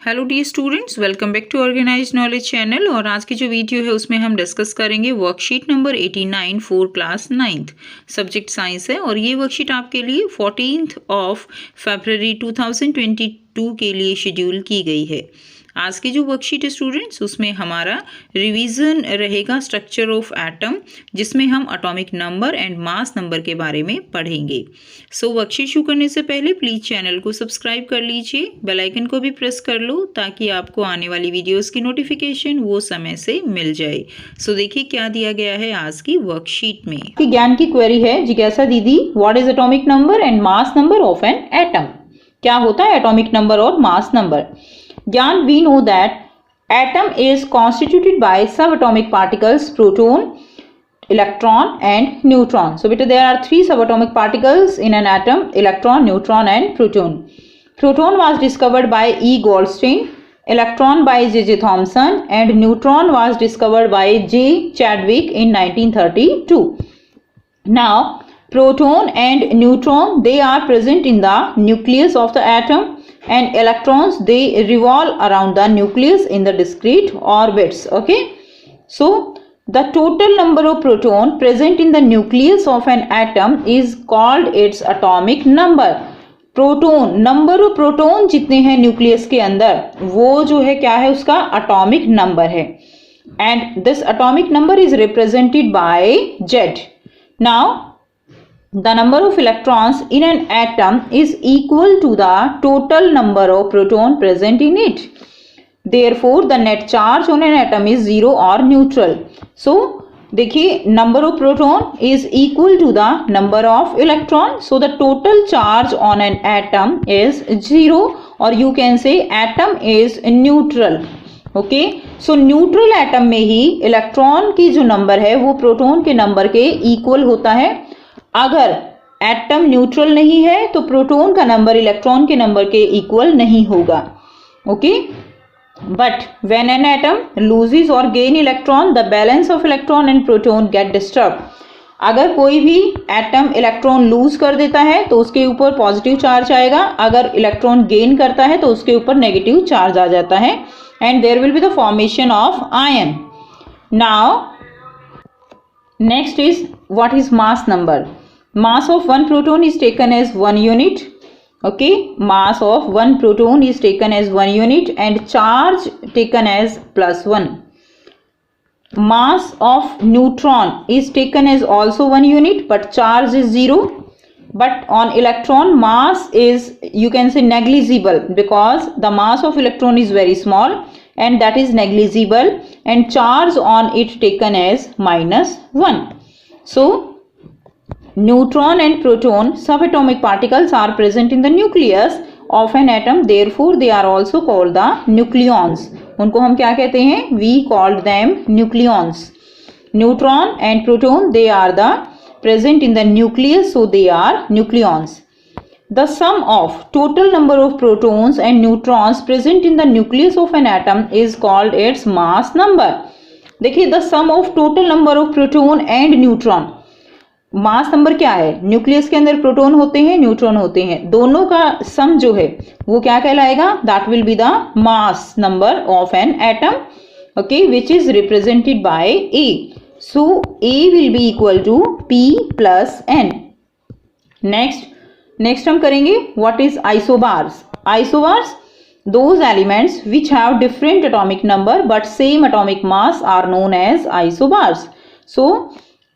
Hello dear students, welcome back to organised knowledge channel. और आज की जो वीडियो है उसमें हम डिस्कस करेंगे worksheet number 89 for class 9th, subject science है। और ये वर्कशीट आपके लिए 14th ऑफ फरवरी 2022 के लिए शेड्यूल की गई है। आज की जो वर्कशीट है स्टूडेंट्स, उसमें हमारा रिवीजन रहेगा स्ट्रक्चर ऑफ एटम, जिसमें हम atomic number and mass number के बारे में पढ़ेंगे। सो वर्कशीट शुरू करने से पहले प्लीज़ चैनल को सब्सक्राइब कर लीजिए, बेल आइकन को भी प्रेस कर लो ताकि आपको आने वाली वीडियोस की नोटिफिकेशन वो समय से मिल जाए। सो देखिए क्या दिया गया है आज की वर्कशीट में। ज्ञान की क्वेरी है, जिज्ञासा दीदी, what is atomic number and mass number of an atom? क्या होता है एटॉमिक नंबर और मास नंबर? ज्ञान, we know that atom is constituted by subatomic particles, proton, electron and neutron. So beta, there are three subatomic particles in an atom: electron, neutron and proton. Proton was discovered by E. Goldstein, electron by J.J. Thomson and neutron was discovered by J. Chadwick in 1932. Now proton and neutron, they are present in the nucleus of the atom, and electrons, they revolve around the nucleus in the discrete orbits. Okay, so the total number of proton present in the nucleus of an atom is called its atomic number. Proton, number of proton जितने हैं nucleus के अंदर, वो जो है क्या है, उसका एटॉमिक नंबर है। And this atomic number is represented by Z. Now the number of electrons in an atom is equal to the total number of proton present in it. Therefore the net charge on an atom is zero or neutral. So देखिए, number of proton is equal to the number of electron, so the total charge on an atom is zero, or you can say atom is neutral. Okay, so neutral atom में ही electron की जो number है वो proton के number के equal होता है। अगर एटम न्यूट्रल नहीं है तो प्रोटॉन का नंबर इलेक्ट्रॉन के नंबर के इक्वल नहीं होगा। Okay, but when an atom loses और gain electron, the balance of electron and proton get disturb. अगर कोई भी एटम इलेक्ट्रॉन लूज कर देता है तो उसके ऊपर पॉजिटिव चार्ज आएगा, अगर इलेक्ट्रॉन गेन करता है तो उसके ऊपर नेगेटिव चार्ज आ जाता है, and there will be the formation of ion. Now next is, what is mass number? Mass of one proton is taken as 1 unit. Okay, mass of one proton is taken as 1 unit and charge taken as +1. Mass of neutron is taken as also 1 unit but charge is 0. But on electron, mass is, you can say, negligible, because the mass of electron is very small and that is negligible, and charge on it taken as -1. So neutron and proton, subatomic particles, are present in the nucleus of an atom, therefore they are also called the nucleons. उनको हम क्या कहते हैं? We called them nucleons. Neutron and proton, they are the present in the nucleus, so they are nucleons. The sum of total number of protons and neutrons present in the nucleus of an atom is called its mass number. देखिए, the sum of total number of proton and neutron, mass number क्या है? Nucleus के अंदर proton होते हैं, neutron होते हैं, दोनों का सम जो है वो क्या कहलाएगा? That will be the mass number of an atom, okay, which is represented by A. So A will be equal to P plus N. Next हम करेंगे what is isobars. Isobars, those elements which have different atomic number but same atomic mass are known as isobars. So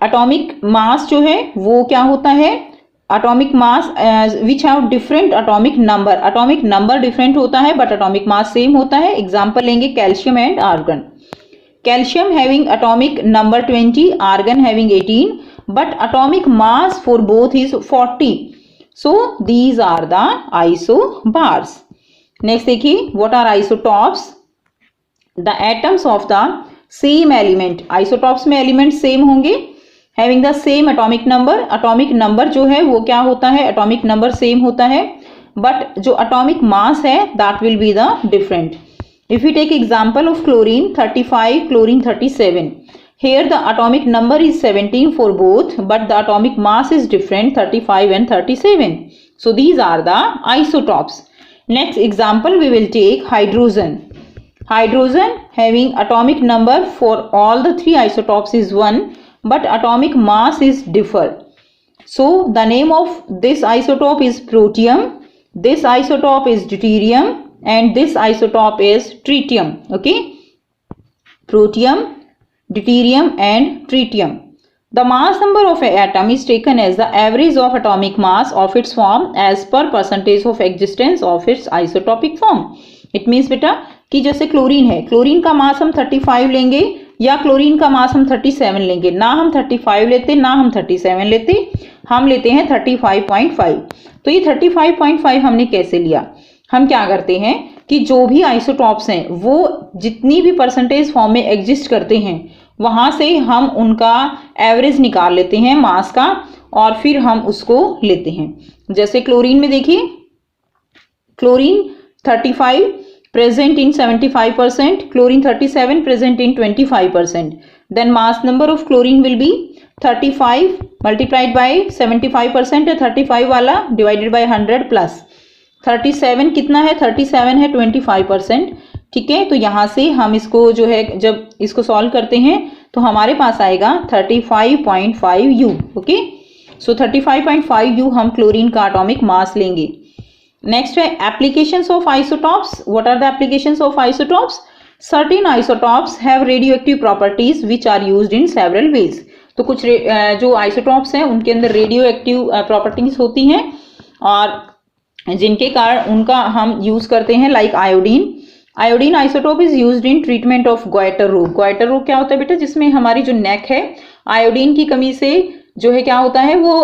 atomic mass जो है वो क्या होता है? Atomic mass which have different atomic number different होता है but atomic mass same होता है। एग्जाम्पल लेंगे calcium and argon. Calcium having atomic number 20, argon having 18, but atomic mass for both is 40. So these are the isobars. Next देखिए, what are isotopes? The atoms of the same element. Isotopes में element same होंगे, having the same atomic number. Atomic number जो है वो क्या होता है? Atomic number same होता है, but जो atomic mass है that will be the different. If we take example of chlorine 35, chlorine 37, here the atomic number is 17 for both, but the atomic mass is different, 35 and 37. So these are the isotopes. Next example we will take hydrogen. Hydrogen having atomic number for all the three isotopes is 1, but atomic mass is differ. So the name of this isotope is protium, this isotope is deuterium, and this isotope is tritium. Okay, protium, deuterium and tritium. The mass number of an atom is taken as the average of atomic mass of its form as per percentage of existence of its isotopic form. It means बेटा कि जैसे chlorine है, chlorine का मास हम 35 लेंगे या chlorine का मास हम 37 लेंगे, ना हम 35 लेते ना हम 37 लेते, हम लेते हैं 35.5। तो ये 35.5 हमने कैसे लिया? हम क्या करते हैं कि जो भी आइसोटॉप्स हैं वो जितनी भी परसेंटेज फॉर्म में एग्जिस्ट करते हैं वहां से हम उनका एवरेज निकाल लेते हैं मास का और फिर हम उसको लेते हैं। जैसे क्लोरीन में देखिए, chlorine 35 present in 75%, chlorine 37 present in 25%, then mass number of chlorine will be 35 multiplied by 75% है 35 वाला डिवाइडेड बाय 100 प्लस 37 कितना है? 37 है 25%। ठीक है, तो यहां से हम इसको जो है जब इसको सॉल्व करते हैं तो हमारे पास आएगा 35.5 U। ओके, सो 35.5 U हम क्लोरीन का एटॉमिक मास लेंगे। नेक्स्ट है applications of isotopes. What are the applications of isotopes? Certain isotopes have radioactive properties which are used in several ways. तो कुछ जो आइसोटॉप्स हैं उनके अंदर रेडियोएक्टिव प्रॉपर्टीज होती हैं और जिनके कारण उनका हम यूज करते हैं, like iodine. Iodine isotope is used in treatment of goitre रोग। गॉइटर रोग क्या होता है बेटा? जिसमें हमारी जो नेक है आयोडीन की कमी से जो है क्या होता है वो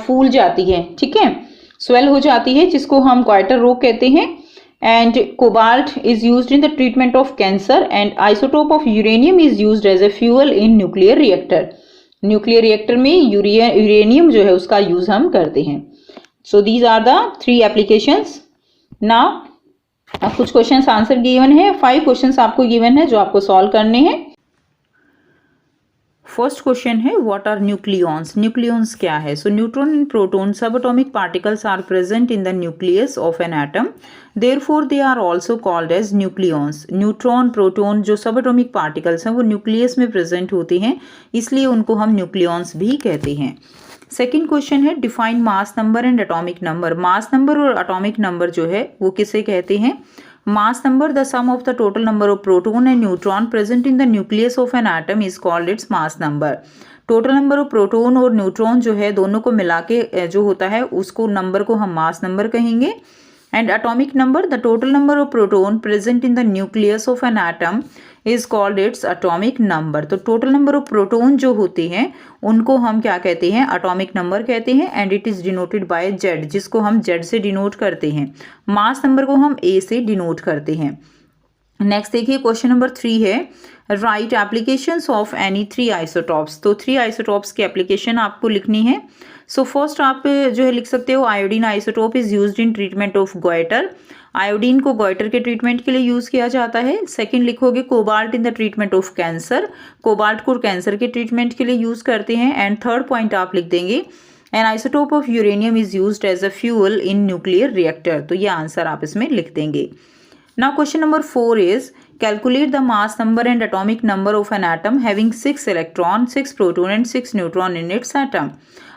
फूल जाती है, ठीक है, स्वेल हो जाती है, जिसको हम गॉइटर रोग कहते हैं। And cobalt is used in the treatment of cancer and isotope of uranium is used as a fuel in nuclear reactor. Nuclear reactor में यूरेनियम जो है उसका यूज हम करते हैं। So these are the 3 applications. Now अब कुछ questions answer given है, 5 क्वेश्चंस आपको गिवन है जो आपको सॉल्व करने हैं। फर्स्ट क्वेश्चन है व्हाट आर न्यूक्लियॉन्स। न्यूक्लियॉन्स क्या है? So neutron and proton subatomic particles are present in the nucleus of an atom, therefore they are also called as nucleons. Neutron proton जो subatomic particles हैं वो nucleus में present होते हैं, इसलिए उनको हम न्यूक्लियॉन्स भी कहते हैं। सेकेंड क्वेश्चन है define mass number and atomic number. Mass number और एटॉमिक नंबर जो है वो किसे कहते हैं? Mass number the sum of the total number of proton and neutron present in the nucleus of an atom is called its mass number. Total number of proton और neutron जो है दोनों को मिला के जो होता है उसको नंबर को हम मास नंबर कहेंगे। And atomic number the total number of proton present in the nucleus of an atom is called its atomic number. तो टोटल नंबर ऑफ प्रोटॉन जो होते हैं उनको हम क्या कहते हैं? एटॉमिक नंबर कहते हैं। And it is denoted by Z, जिसको हम जेड से डिनोट करते हैं। मास नंबर को हम ए से डिनोट करते हैं। नेक्स्ट देखिए क्वेश्चन नंबर 3 है right applications of any 3 isotopes. तो 3 आइसोटॉप्स की एप्लीकेशन आपको लिखनी है। सो फर्स्ट आप जो है लिख सकते हो iodine isotope is used in treatment of goitre. Iodine को गॉइटर के ट्रीटमेंट के लिए यूज किया जाता है। सेकंड लिखोगे cobalt in the treatment of cancer. Cobalt को कैंसर के ट्रीटमेंट के लिए यूज करते हैं। एंड थर्ड पॉइंट आप लिख देंगे an isotope of uranium is used as a fuel in nuclear reactor. तो ये आंसर आप इसमें लिख देंगे। Now question number 4 is calculate the mass number and atomic number of an atom having 6 electron 6 proton and 6 neutron in its atom.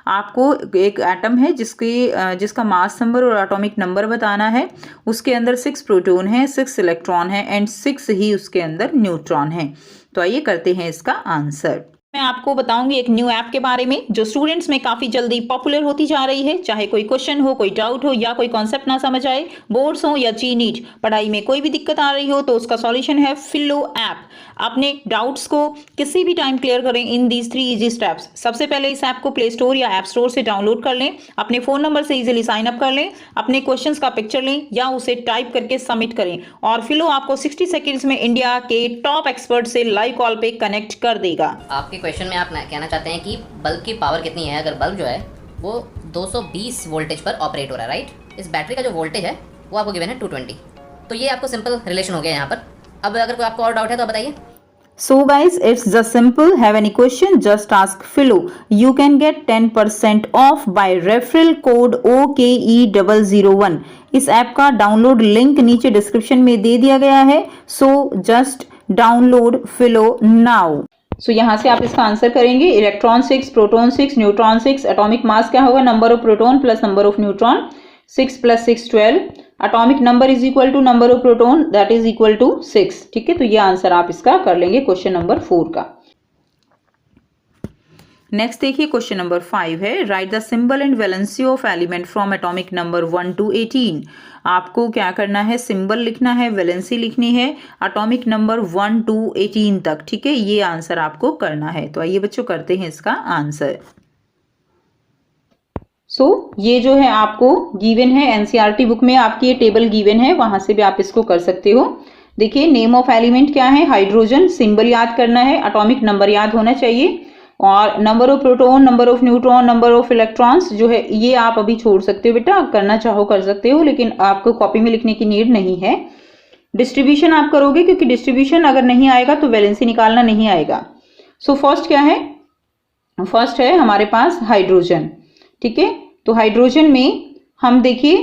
आपको एक atom है जिसका मास नंबर और एटॉमिक नंबर बताना है। उसके अंदर 6 प्रोटॉन है, 6 इलेक्ट्रॉन है एंड 6 ही उसके अंदर न्यूट्रॉन है। तो आइए करते हैं इसका आंसर। मैं आपको बताऊंगी एक न्यू ऐप के बारे में जो स्टूडेंट्स में काफी जल्दी पॉपुलर होती जा रही है। चाहे कोई क्वेश्चन हो, कोई डाउट हो या कोई कॉन्सेप्ट ना समझ आए, बोर्ड्स हो या जी नीट, पढ़ाई में कोई भी दिक्कत आ रही हो तो उसका सॉल्यूशन है फिलो ऐप। अपने डाउट्स को किसी भी टाइम क्लियर करें इन दीज 3 इजी स्टेप्स। सबसे पहले इस ऐप को प्ले स्टोर या ऐप स्टोर से डाउनलोड कर लें, अपने फोन नंबर से इजीली साइन अप कर लें, अपने क्वेश्चंस का पिक्चर लें या उसे टाइप करके सबमिट करें और फिलो आपको 60 सेकेंड्स में इंडिया के टॉप एक्सपर्ट से लाइव कॉल पे कनेक्ट कर देगा। आपके क्वेश्चन में आप कहना चाहते हैं कि बल्ब की पावर कितनी है। अगर बल्ब जो है वो 220 वोल्टेज पर ऑपरेट हो रहा है, राइट। इस बैटरी का जो वोल्टेज है वो आपको गिवन है 220। तो ये आपको सिंपल रिलेशन हो गया यहाँ पर। अब अगर कोई आपको और डाउट है तो बताइए। So guys, it's just simple. Have any question? Just ask Philo. You can get 10% off by referral code OKE001. इस ऐप का डाउनलोड लिंक नीचे डिस्क्रिप्शन में दे दिया गया है. So just download Philo now. So यहाँ से आप इसका आंसर करेंगे. Electron 6, proton 6, neutron 6. Atomic mass क्या होगा? Number of proton plus number of neutron. 6 + 6 12. Atomic number is equal to number of proton, that is equal to 6. ठीक है, तो ये आंसर आप इसका कर लेंगे क्वेश्चन नंबर 4 का. नेक्स्ट देखिए क्वेश्चन नंबर 5 है. Right the symbol and valency of element from atomic number 1 to 18. आपको क्या करना है? सिंबल लिखना है, वैलेंसी लिखनी है एटॉमिक नंबर 1 to 18 तक. ठीक है, ये आंसर आपको करना है. तो आइए बच्चों करते हैं इसका आंसर. ये जो है आपको गिवन है एनसीईआरटी बुक में, आपकी ये टेबल गिवन है, वहां से भी आप इसको कर सकते हो. देखिए नेम ऑफ एलिमेंट क्या है? हाइड्रोजन. सिंबल याद करना है, एटॉमिक नंबर याद होना चाहिए, और number of proton, number of neutron, number of electrons जो है ये आप अभी छोड़ सकते हो बेटा, करना चाहो कर सकते हो, लेकिन आपको कॉपी में लिखने की नीड नहीं है. डिस्ट्रीब्यूशन आप करोगे, क्योंकि डिस्ट्रीब्यूशन अगर नहीं आएगा तो वैलेंसी निकालना नहीं आएगा. फर्स्ट क्या है? फर्स्ट है हमारे पास हाइड्रोजन. ठीक है, तो हाइड्रोजन में हम देखिए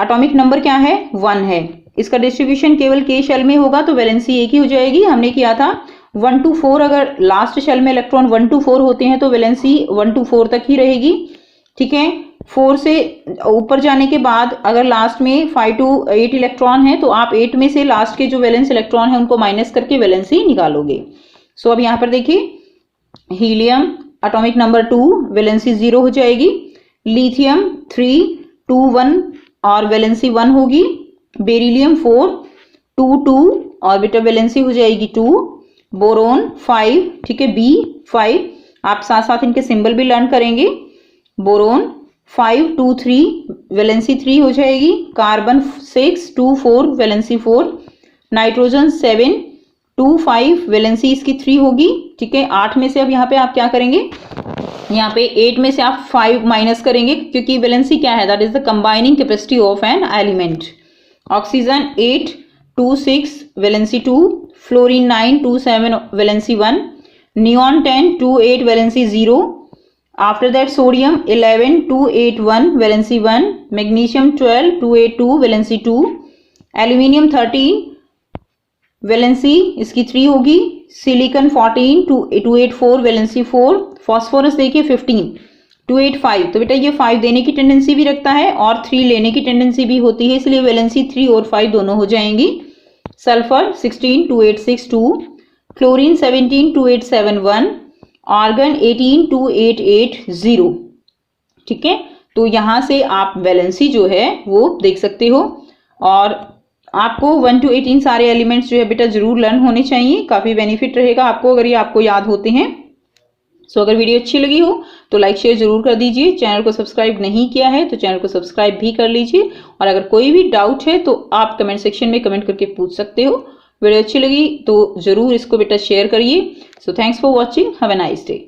एटॉमिक नंबर क्या है? 1 है. इसका डिस्ट्रीब्यूशन केवल के शेल में होगा तो वैलेंसी एक ही हो जाएगी. हमने किया था 1 to 4, अगर लास्ट शेल में इलेक्ट्रॉन 1 to 4 होते हैं तो वैलेंसी 1 to 4 तक ही रहेगी. ठीक है, 4 से ऊपर जाने के बाद अगर लास्ट में 5 to 8 इलेक्ट्रॉन है तो आप 8 में से लास्ट के जो वैलेंस इलेक्ट्रॉन है उनको माइनस करके वैलेंसी निकालोगे. अब यहाँ पर देखिए हीलियम एटॉमिक नंबर 2, वैलेंसी 0 हो जाएगी. लिथियम 3 2 1 और वैलेंसी 1 होगी. बेरिलियम 4 2 2 ऑर्बिटल वैलेंसी हो जाएगी 2. बोरोन 5. ठीक है, B5. आप साथ साथ इनके सिंबल भी लर्न करेंगे. बोरोन 5 2 3 वैलेंसी 3 हो जाएगी. Carbon 6 2 4 valency 4. नाइट्रोजन 7 2 5 वैलेंसी इसकी 3 होगी. ठीक है, 8 में से अब यहाँ पे आप क्या करेंगे? यहाँ पे 8 में से आप 5 माइनस करेंगे, क्योंकि वैलेंसी क्या है? That is the combining capacity of an element. Oxygen 8 2 6 valency 2. Fluorine 9 2 7 valency 1. Neon 10 2 8 valency 0. After that sodium 11 2 8 1 valency 1. Magnesium 12 2 8 2 valency 2. Aluminium 13 valency इसकी 3 होगी. Silicon 14 2 8 4 valency 4. फॉस्फोरस देखिए 15 2 8 5. तो बेटा ये 5 देने की टेंडेंसी भी रखता है और 3 लेने की टेंडेंसी भी होती है, इसलिए वैलेंसी 3 और 5 दोनों हो जाएंगी. सल्फर 16 2 8 6 2. क्लोरीन 17 2 8 7 1. आर्गन 18 2 8 8 0. ठीक है, तो यहां से आप वैलेंसी जो है वो देख सकते हो. और आपको 1 to 18 सारे एलिमेंट्स जो है बेटा जरूर लर्न होने चाहिए. काफी बेनिफिट रहेगा आपको अगर ये आपको याद होते हैं. अगर वीडियो अच्छी लगी हो तो लाइक शेयर जरूर कर दीजिए. चैनल को सब्सक्राइब नहीं किया है तो चैनल को सब्सक्राइब भी कर लीजिए. और अगर कोई भी डाउट है तो आप कमेंट सेक्शन में कमेंट करके पूछ सकते हो. वीडियो अच्छी लगी तो जरूर इसको बेटा शेयर करिए. Thanks for watching. Have a nice day.